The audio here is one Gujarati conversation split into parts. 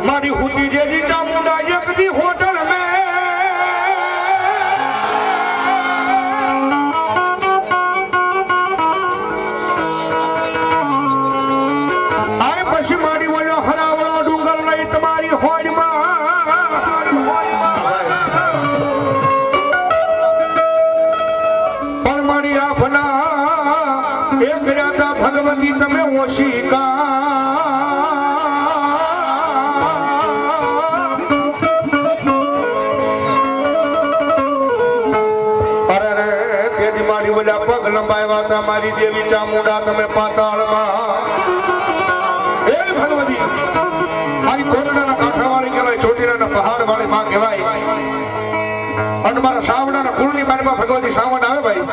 મારી હુતી જેજી ચામુંડા એક દી હોટલ મે આય પછી મારી ઓલો હરાવળો ડુંગર લઈ તમારી હોડમાં પણ મારી આફના એક રાતા ભગવતી તમે ઓશિકા પગ લંબાવ્યા હતા મારી દેવી ચામુંડા તમે પાતાળમાં હે ભગવતી મારી કોરડાના કાંઠાવાળી કહેવાય ચોટીલાના પહાડવાળી માં કહેવાય અને મારા સાવડાના કુળની બારમાં ભગવતી સાવણ આવે ભાઈ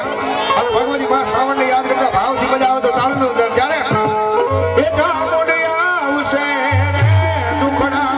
અને ભગવતી માં સાવણને યાદ કરતા ભાવથી મજા આવે તો તાળનું ત્યારે એ ચામુંડિયા આવશે દુખડા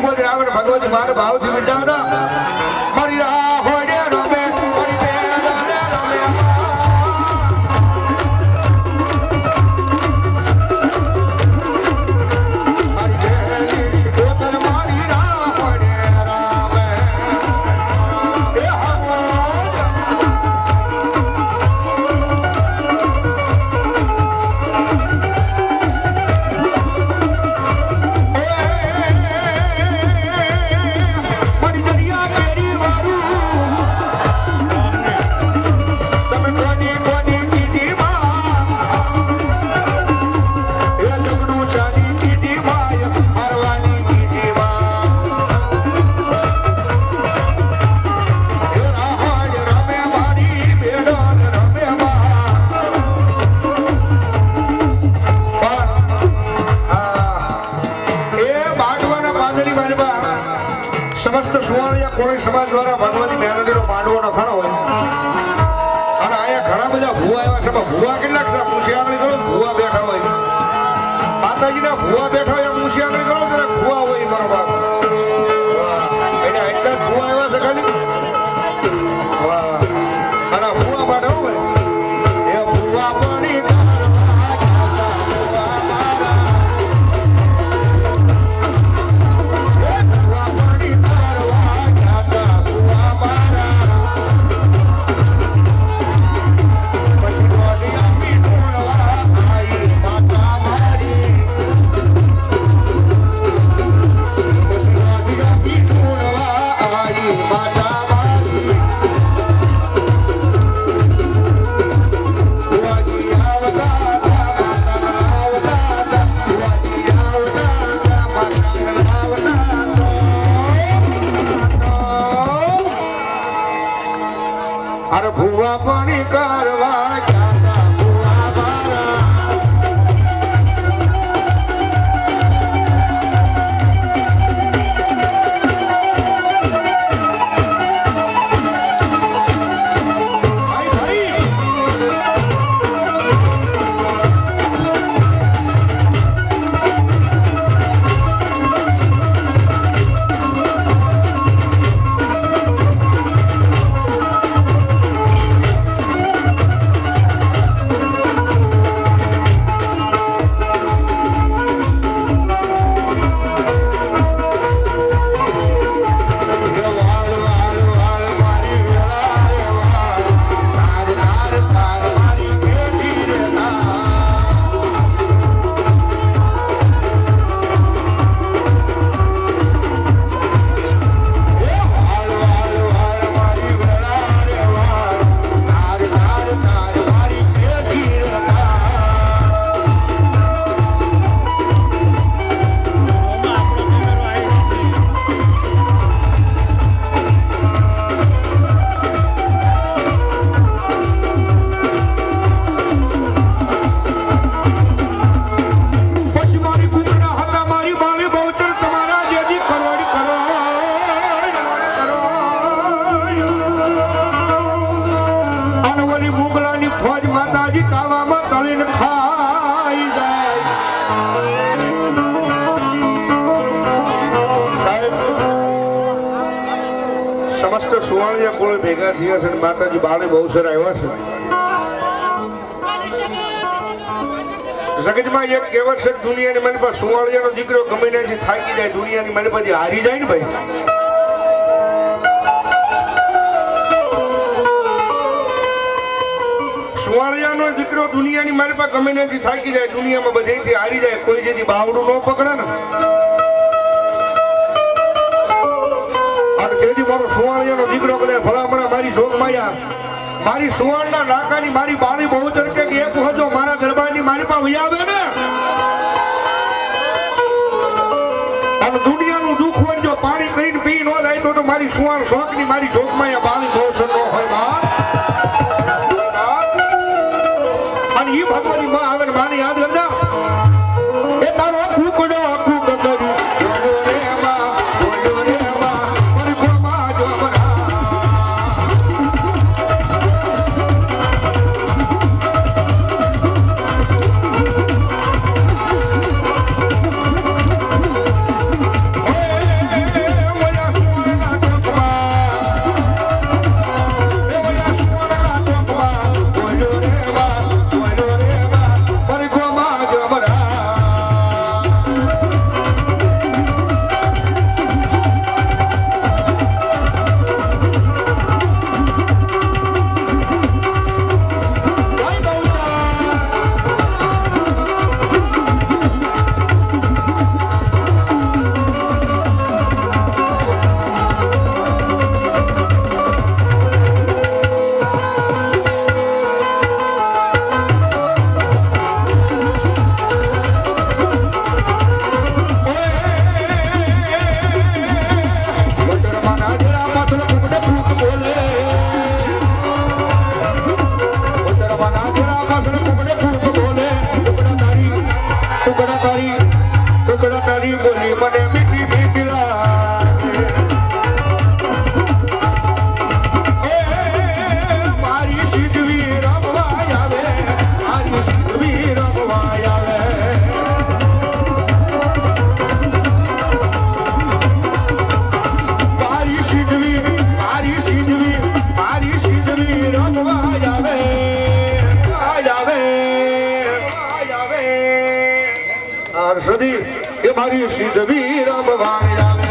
સિકોતર આવે ને ભગવતી મારે ભાવથી વિચારતા મારી રાહ હોય રમે મારી બેરાને રમે સમસ્ત સુવાણિયા કોળી સમાજ દ્વારા ભગવતી મેલડીનો માંડવો નખાણો હોય અને અહીંયા ઘણા બધા ભુવા એવા છે ભુવા કેટલાક છે મુશિયાગળી કરો ભુવા બેઠા હોય માતાજીના ભુવા બેઠા હોય મુશિયાગળી કરો ત્યારે ભુવા હોય મારો બાપ એટલે એટલા ભુવા એવા છે ખાલી વાહ અને ભુવા બેઠા હોય એ ભુવા પણ અરે ભુવા પાણી કરવા જાતા ભુવા મારા સમસ્ત સુવાણિયા કોળે ભેગા થયા છે અને માતાજી બાળે બહુ સારા આવ્યા છે જગતમાં એક કહેવત છે દુનિયાની મારી પાસે સુવાણિયાનો દીકરો ગમે ત્યાંથી થાકી જાય દુનિયાની મારી પાસે હારી જાય ને ભાઈ સુવાણિયાનો દીકરો દુનિયાની મારી પાસે ગમે ત્યાંથી થાકી જાય દુનિયામાં બધેથી હારી જાય કોઈ જેથી બાવડું ન પકડે ને તેથી મારો સુવાણિયાનો દીકરો કરે ભલામણા મારી જોગ માયા મારી સુવાણના નાકાની મારી બાળી બહુ તરકે કે એક હજો મારા દરબારની મારી પાસે વયાવે ને અને દુનિયાનું દુઃખ હોય જો પાણી કરીને પી ન જાય તો મારી સુવાણ શોખની મારી જોગ માયા બાળી બહુ સર ન હોય અને ઈ ભગવાનની માં આવે ને માની યાદ કરતા એ તારો કુકડો કુક કરી ઘડી એ મારી સિદ્ધવી રમવાની આવે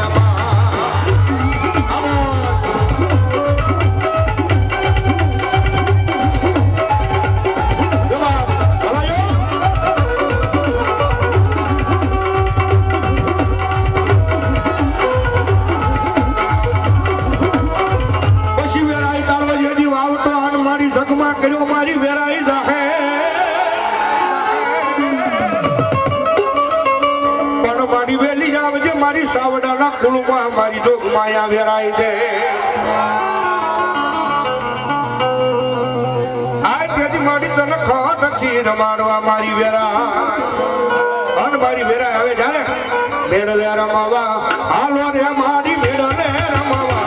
કર્યો મારી વેરાઈ જાહે પણ મારી વેલી આવજે મારી સાવડાના ખુલમાં મારી જોગ માયા વેરાઈ દે આ તેથી મારી તને ખબર નથી રમાડવા મારી વેરા અને મારી વેરા હવે જાણે મેળવે રમાવા હાલો રે મારી મેળવે રમાવા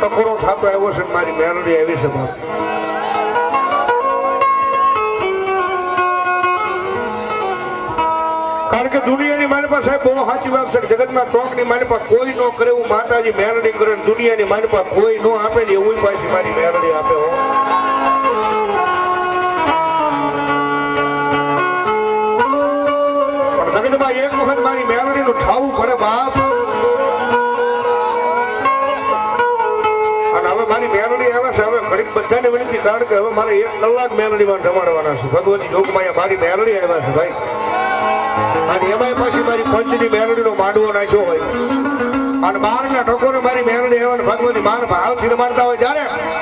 ટકોરો થતો આવ્યો છે મારી મેલડી આવી છે કારણ કે દુનિયાની મારી પાસે બહુ સાચી વાત છે જગતના ચોકની મારી પાસે કોઈ નો કરે એવું માતાજી મેલડી કરે દુનિયાની મારી પાસે કોઈ નો આપે ને એવું પાછી મારી મેલડી આપે હો પણ જગતમાં એક વખત મારી મેલડી નું ઠાવું પડે બાપ મારી મેલડી આવે છે હવે ઘડીક બધાને વિનંતી કારણ કે હવે મારે 1 કલાક મેલડીમાં રમાડવાના છે ભગવતી જોગમાં મારી મેલડી આવ્યા છે ભાઈ અને એમાંય પછી મારી પંચની મેલડીનો માંડવો નાખ્યો હોય અને બારના ટકોરે મારી મેલડી આવ્યા ભગવતી માર ભાવથી રમાડતા હોય જ્યારે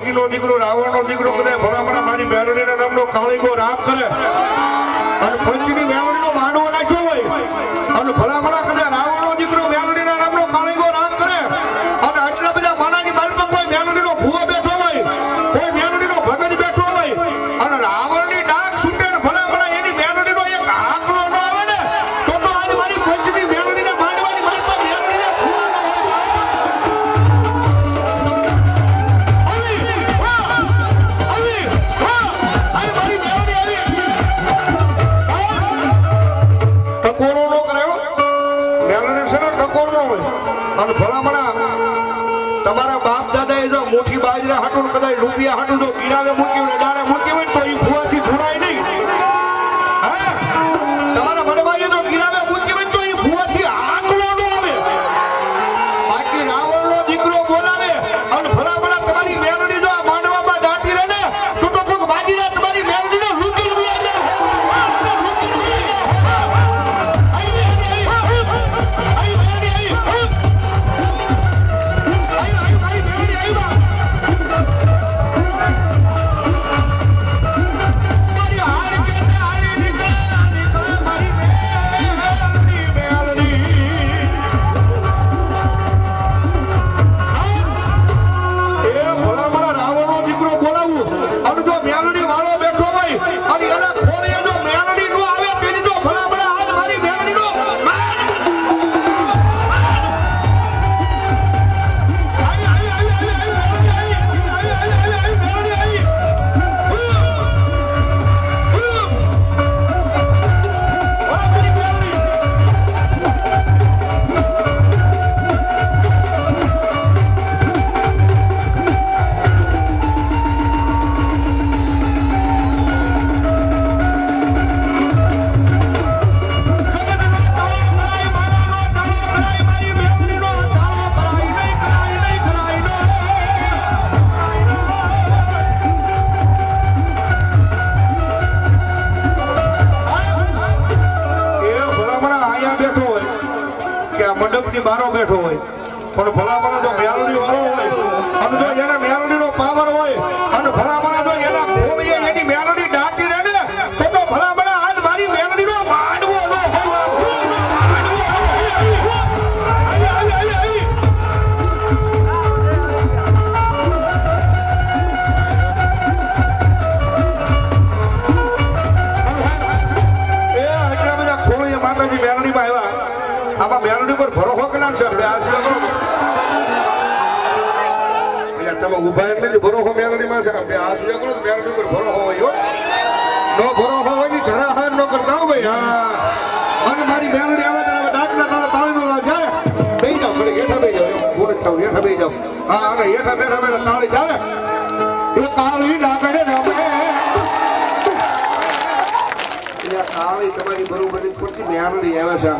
દેવકીનો દીકરો રાવણનો દીકરો કદાચ ભલામણા મારી મેલડીના નામનો કાળીગો રાગ કરે અને પંચની મેલડીનો માંડવો નાખ્યો હોય અને ભલામણા કદાચ રાવણનો દીકરો મેલડીના નામનો કાળીગો રાગ કરે અને આટલા બધા માનાની બાજુમાં કોઈ મેલડીનો ભૂવો બેઠો હોય કોઈ મેલડીનો ભગત બેઠો હોય અને રાવણની ડાક છૂટે ને ભલામણા એની મેલડીનો એક આંકડો ન આવે ને તો આજ મારી પંચની મેલડીને માંડવાની બાજુમાં મેલડીને ભૂવો ન અને ભલામણા તમારા બાપ દાદા જો મોટી બાજરા હાટું કદાચ રૂપિયા હાટું જો ગિરાવે મૂકી હોય દાણે મૂકી હોય તો એ ભૂવાથી ધોડાય નહીં હા તમારા વડવાઈએ જો ગિરાવે મૂકી હોય તો એ ભૂવાથી આંકડો ન આવે બાકી રાવણનો દીકરો બોલાવે અને ભલામણા તમારી મેલડી જો આ માંડવામાં દાટી રહે ને તો કોક બાજીરા તમારી મેલડીને લૂંટી લઈ જાય મંડપની બારો બેઠો હોય પણ ભલામણા જો મેલડી વાળો હોય અને જો એના મેલડીનો પાવર હોય અને ભલામણા જો એના ભોળીએ એની મેલડી દાટી રહે ને તો ભલામણા આજ મારી મેલડીનો માંડવો ન એટલા બધા ખોળીએ માતાજી મેલડીમાં આવ્યા આમાં મેલડી પર ભરોસો કના છે બે આશીર્વાદ કરો એટલે તમે ઊભા એટલે જ ભરોસો મેલડીમાં છે બે આશીર્વાદ કરો મેલડી પર ભરોસો હોય નો ભરોસો હોય ની ઘરા હાર ન કરતા હો ભાઈ હા અને મારી મેલડી આવે ત્યારે ડાકના તાળા તાળી નો જાય બેહી જાવ ઘડી હેઠા બેહી જાવ બોલ થાવ હેઠા બેહી જાવ હા અને હેઠા બેઠા બેઠા તાળી જાય એ તાળી ડાકડે રમે તાળી તમારી બરોબરી પછી મેલડી આવે છે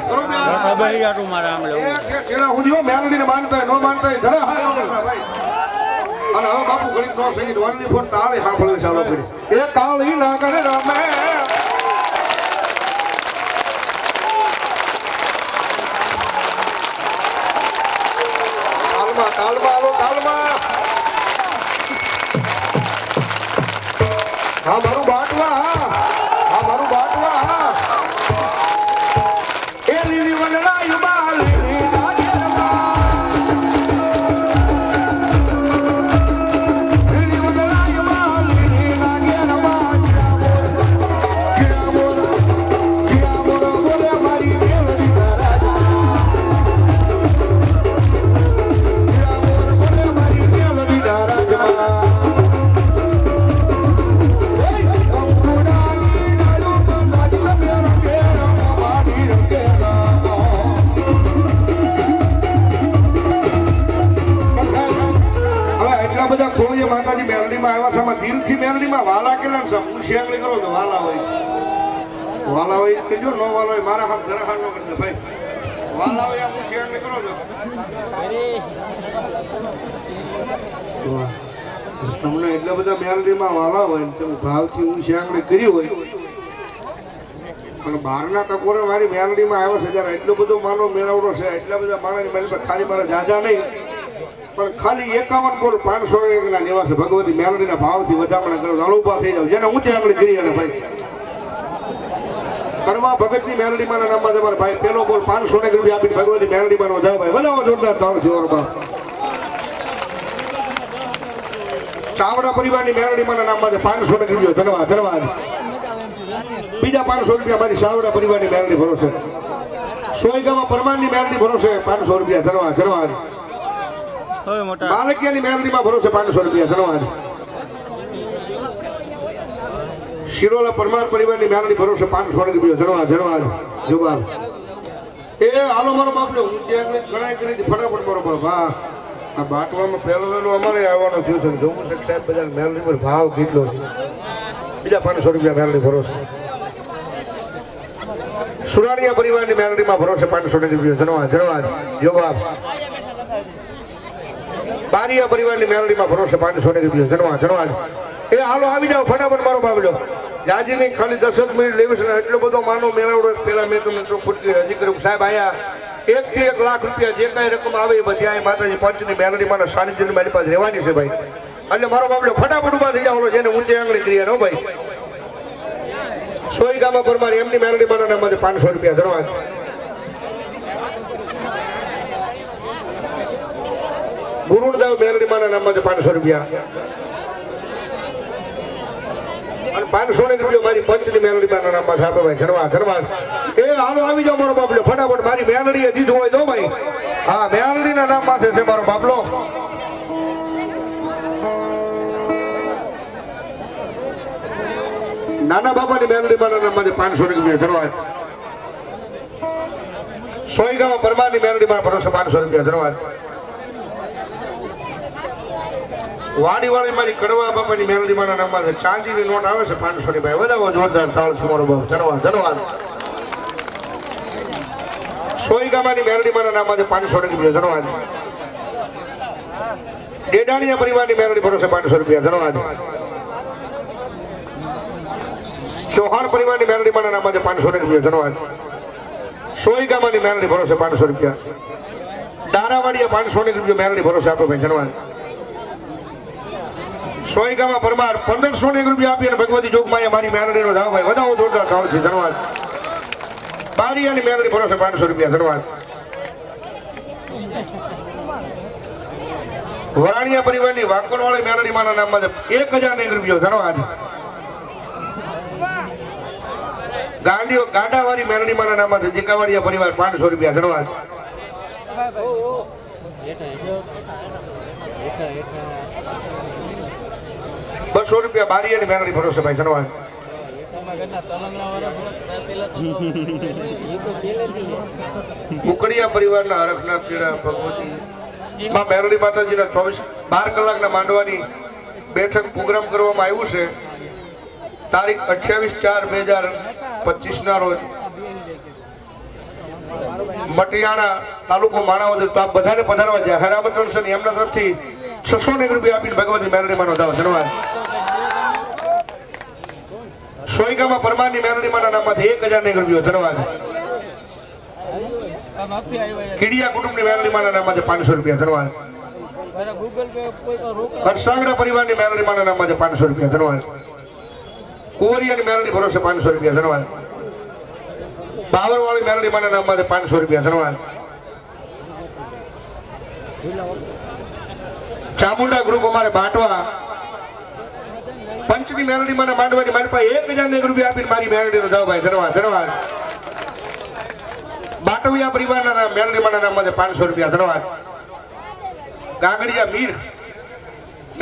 ભાઈ આટું મારા આમ લેવું કેળા હું જો મેલડીને માનતા ન માનતા ઘરે હારો ભાઈ અને હવે બાપુ ગણિત નો સંગીત વાનની ફોન તાળી સાંભળે ચાલો કરી એ તાળી ના કરે રમે તાલમાં તાલમાં આવો તાલમાં હા મારું બાટવા હા મારું બાટવા હા એ લીલી વનરા યુબા લીલી માતાજી મેલડીમાં આવ્યા છે દિલથી મેલડીમાં વાલા કેટલા છે હું શેકલી કરો તો વાલા હોય કહેજો નો વાલા હોય મારા હાથ ઘરે હાથ નો કરજો ભાઈ વાલા હોય હું શેકલી કરો છો તમને એટલા બધા મેલડીમાં વાલા હોય તમે ભાવથી હું શેકલી કરી હોય પણ બહારના ટકોરે મારી મેલડીમાં આવ્યો છે જ્યારે એટલો બધો માનો મેળવડો છે એટલા બધા માણસની મેલડી ખાલી મારા જાજા નહીં પણ ખાલી 51 બોલ 500 ના લેવા છે ભગવતી મેલડીના ભાવથી વધામણા કરો હાલો ઉભા થઈ જાવ જેને ઊંચે આંગળી કરી અને ભાઈ કરવા ભગતની મેલડીમાં નામમાં તમારા ભાઈ પેલો બોલ 500 રૂપિયા આપીને ભગવતી મેલડીમાં નો જાવ ભાઈ વધાવો જોરદાર તાળ છે ઓરબા ચાવડા પરિવારની મેલડીમાં નામમાં 500 રૂપિયા ધન્યવાદ ધન્યવાદ બીજા 500 રૂપિયા મારી ચાવડા પરિવારની મેલડી ભરોસે સોયગામાં પરમારની મેલડી ભરોસે 500 રૂપિયા ધન્યવાદ ધન્યવાદ હોય મોટા બાલકિયાની મેલડીમાં ભરોસે 500 રૂપિયા ધન્યવાદ શિરોલા પરમાર પરિવારની મેલડી ભરોસે 500 રૂપિયા ધન્યવાદ ધન્યવાદ જુગાર એ હાલો મારો બાપલો હું ત્યાં ગણાય કરી ફટાફટ મારો બાપ વાહ આ બાટવામાં પહેલો વહેલો અમારે આવવાનો થયું છે જોવું છે સાહેબ બધા મેલડી પર ભાવ કેટલો છે બીજા 500 રૂપિયા મેલડી ભરોસે સુરાણીયા પરિવારની મેલડીમાં ભરોસે 500 રૂપિયા ધન્યવાદ ધન્યવાદ જવાબ બારીયા પરિવારની મેલડીમાં ભરોસે 500 રૂપિયા ધન્યવાદ ધન્યવાદ એ હાલો આવી જાવ ફટાફટ મારો બાબલો જાજીની ખાલી 10 મિનિટ લેવી છે એટલો બધો માનો મેળવડો પેલા મેં તમને પૂછતી હજી કર્યું સાહેબ આયા 1 થી 1 લાખ રૂપિયા જે કઈ રકમ આવે એ બધી આ માતાજી પંચની મેલડીમાં સાનિધ્યની મારી પાસે રહેવાની છે ભાઈ એટલે મારો બાબલો ફટાફટ ઉભા થઈ જાવ જેને ઊંચે આંગળી કરી નો ભાઈ સોયગામાં પરમાર એમની મેલડીમાં નામમાંથી 500 રૂપિયા ધન્યવાદ ગુરુદેવ મેલડીમાં નામમાંથી 500 રૂપિયા અને 500 રૂપિયા મારી પંચની મેલડીમાં નામમાં આપે ભાઈ ધન્યવાદ ધન્યવાદ એ હાલો આવી જાઓ મારો બાપલો ફટાફટ મારી મેલડીએ દીધું હોય તો ભાઈ હા મેલડીના નામમાં છે મારો બાપલો નાના બાપાની મેલડીમાં નામમાંથી 500 રૂપિયા ધન્યવાદ સોયગામાં પરમારની મેલડીમાં ભરોસે 500 રૂપિયા ધન્યવાદ વાડી મારી કડવા બાપાની મેલડીમાં નામમાં ચાંદીની નોટ આવે છે 500 ની ભાઈ વધાવો જોરદાર તાળ છે મારો બાપ ધન્યવાદ ધન્યવાદ સોયગામાની મેલડીમાં નામમાં 500 રૂપિયા ધન્યવાદ ડેડાણીયા પરિવારની મેલડી ભરોસે 500 રૂપિયા ધન્યવાદ ચૌહાણ પરિવારની મેલડીમાં નામમાં 500 રૂપિયા ધન્યવાદ સોયગામાની મેલડી ભરોસે 500 રૂપિયા ડારાવાડીયા 500 રૂપિયા મેલડી ભરોસે આપો ભાઈ ધન્યવાદ સોયગામાં પરમાર 1500 રૂપિયા આપી અને ભગવતી જોગમાં મારી મેલડીનો જાવ ભાઈ વધાવો જોરદાર તાળ છે ધન્યવાદ બારીયાની મેલડી ભરોસે 500 રૂપિયા ધન્યવાદ વરાણિયા પરિવારની વાકોરવાળી મેલડીમાં નામમાં 1000 રૂપિયા ધન્યવાદ ગાંડાવાળી મેલડીમાં નામમાં જીકાવાડિયા પરિવાર 500 રૂપિયા ધન્યવાદ 200 રૂપિયા બારીયાની મેલડી ભરોસે ભાઈ ધન્યવાદ ઉકડિયા પરિવારના હરખનાથ પીડા ભગવતી માં મેલડી માતાજીના 12 કલાકના માંડવાની બેઠક પ્રોગ્રામ કરવામાં આવ્યું છે તારીખ 28/4/2025 ના રોજ મટિયાણા તાલુકો માણાવદર તો આપ બધાને પધારવા જાય હરામંત્રણ છે એમના તરફથી 600 રૂપિયા આપીને ભગવતી મેલડીમાં નોંધાવો ધન્યવાદ સોયગામાં પરમારની મેલડીમાં નામમાંથી 1000 રૂપિયા ધન્યવાદ કીડિયા કુટુંબની મેલડીમાં નામમાંથી 500 રૂપિયા ધન્યવાદ કરસાંગડા પરિવારની મેલડીમાં નામમાંથી 500 રૂપિયા ધન્યવાદ કુંવરિયાની મેલડી ભરોસે 500 રૂપિયા ધન્યવાદ બાવરવાળી મેલડીમાં નામમાંથી 500 રૂપિયા ધન્યવાદ ચામુંડા ગ્રુપ અમારે બાટવા પંચની મેલડીમાં માંડવાની મારી પાસે 1000 રૂપિયા આપીને મારી મેલડીનો જાવ ભાઈ ધન્યવાદ ધન્યવાદ બાટવિયા પરિવારના મેલડીમાં નામમાંથી 500 રૂપિયા ધન્યવાદ ગાગડિયા મીર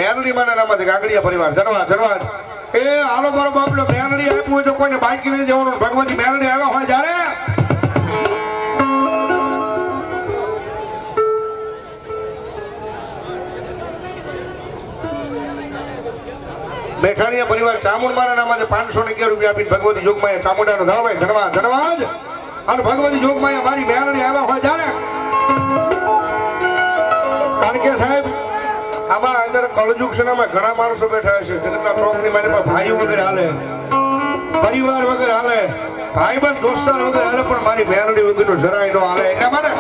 મેલડીમાં નામમાંથી ગાગડિયા પરિવાર ધન્યવાદ ધન્યવાદ એ હાલો મારો બાપલો મેલડી આપ્યું હોય તો કોઈને બાકી નહીં જવાનું ભગવતી મેલડી આવ્યા હોય જ્યારે મેઘાણીયા પરિવાર ચામુંડાના નામમાંથી 511 રૂપિયા આપીને ભગવતી જોગમાયા ચામુંડાનો ધાવ ભાઈ ધન્યવાદ ધન્યવાદ અને ભગવતી જોગમાયા મારી મેલડી આવ્યા હોય જ્યારે કારણ કે સાહેબ આમાં અંદર કળજુગ છે ઘણા માણસો બેઠા છે જગતના ચોકની મારી પાસે ભાઈઓ વગેરે હાલે પરિવાર વગેરે હાલે ભાઈબંધ દોસ્તાર વગેરે હાલે પણ મારી મેલડી વગરનો જરાય નો હાલે એટલા માટે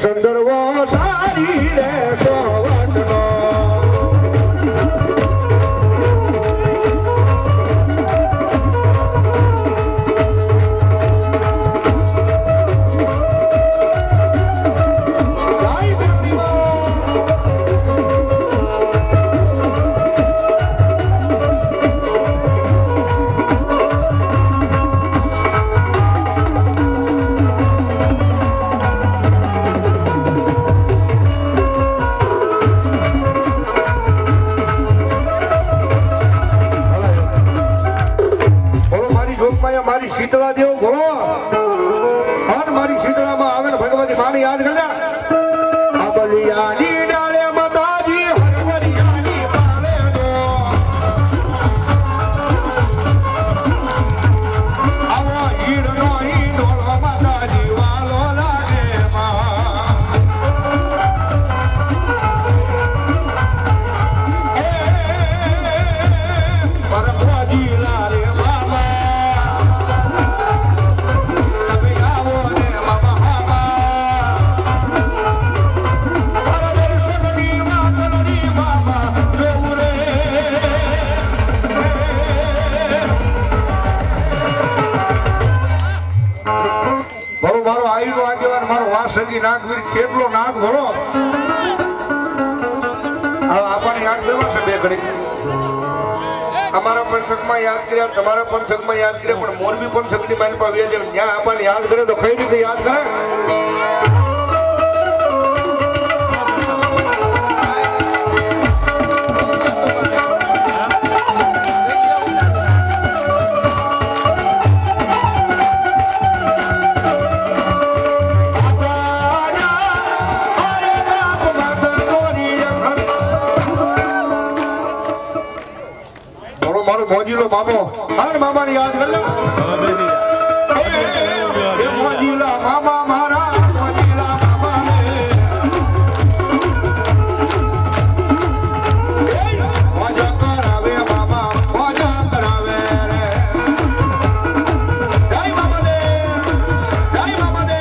સંદર્ભો સારી રે સોવટનો મારી શીતળા દેવ બોલો અને મારી શીતળામાં આવે ને ભગવતી માને યાદ કર્યા અબલિયાની ડાળે માતાજી હરવરિયાની પાલે દો આવો હીરનો હીડોળો માતાજી વાલો લાગે પરમજી લારે મારો આયુનો આગેવાન મારો વાસંગી નાગવીર કેટલો નાગ ભરો આપણને યાદ કરવા છે બે ઘડી અમારા પંચકમાં યાદ કર્યા તમારા પંચકમાં યાદ કર્યા પણ મોરબી પંચકની મારી પાસે ત્યાં આપણને યાદ કરે તો કઈ રીતે યાદ કરે મોજીલો મામો અને મામાને યાદ કર લે મોજીલા મામા મારા મોજીલા મામા મોજા કરાવે મામા મોજા કરાવે રે જય મામા દે જય મામા દે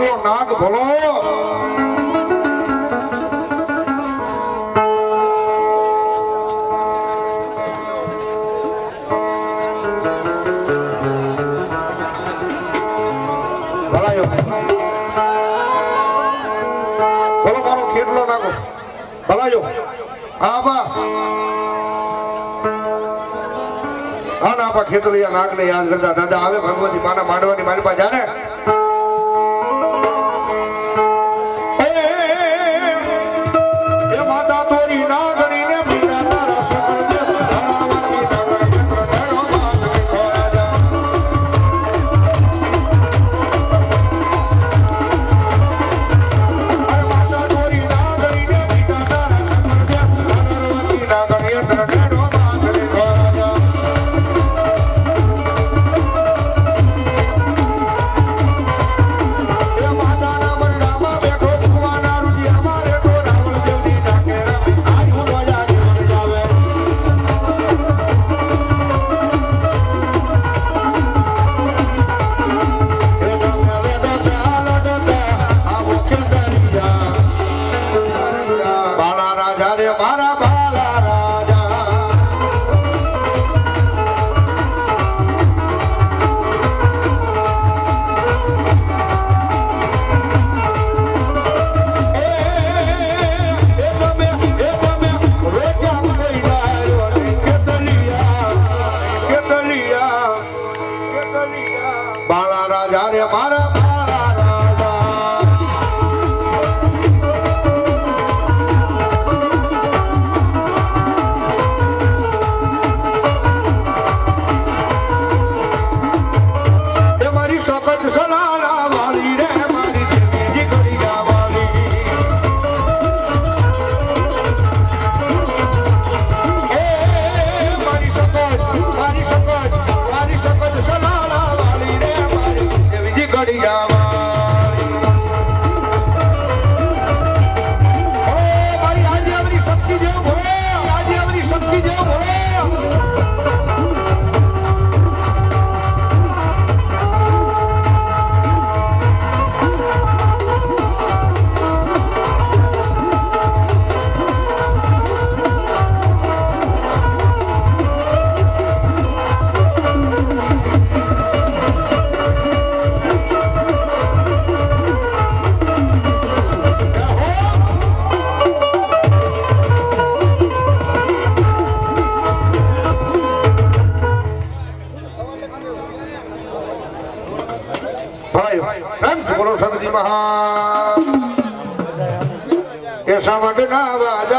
ભલો નાગ ભલો ભલાયો બોલો મારો ખેડલો નાગો ભલાયો આબા હા ના આપા ખેતલિયા નાગને યાદ કરતા દાદા આવે ભગવતી માના માંડવાની મારી પાસે જાને એ માતા તોરી નાગણીને બીજા તારા સકળ દેવ ધરાવતી નાગણ ચક્ર ધણો માગણી ખોરા જા અરે માતા તોરી નાગણીને બીજા તારા સકળ દેવ ધરાવતી નાગણીએ ધણો માગણી ખોરા જા એ માતાના મંડામાં બેઠો ભગવાના રૂજી અમારે તો રાવણ દેવની નાકે રમે આયુ રોજા જીવન જાવે એ તમે વેદો ચાલો ડતા આવો ખેતરિયા બાળા રાજા રે મારા બાળા રાજા બાળા રાજા રે મારા બાળા રાજા એ મારી સખત સલાલા વાળી રે મારી દેવી ગળિયા વાળી એ મારી સખત સલાલા વાળી રે મારી દેવી ગળિયા વાળી ઓ મારી આદિયાવરી શક્તિ જેવ ભોળે આદિયાવરી શક્તિ જેવ ભોળે બોલો સદજી મહા એ સામટ ના વાજા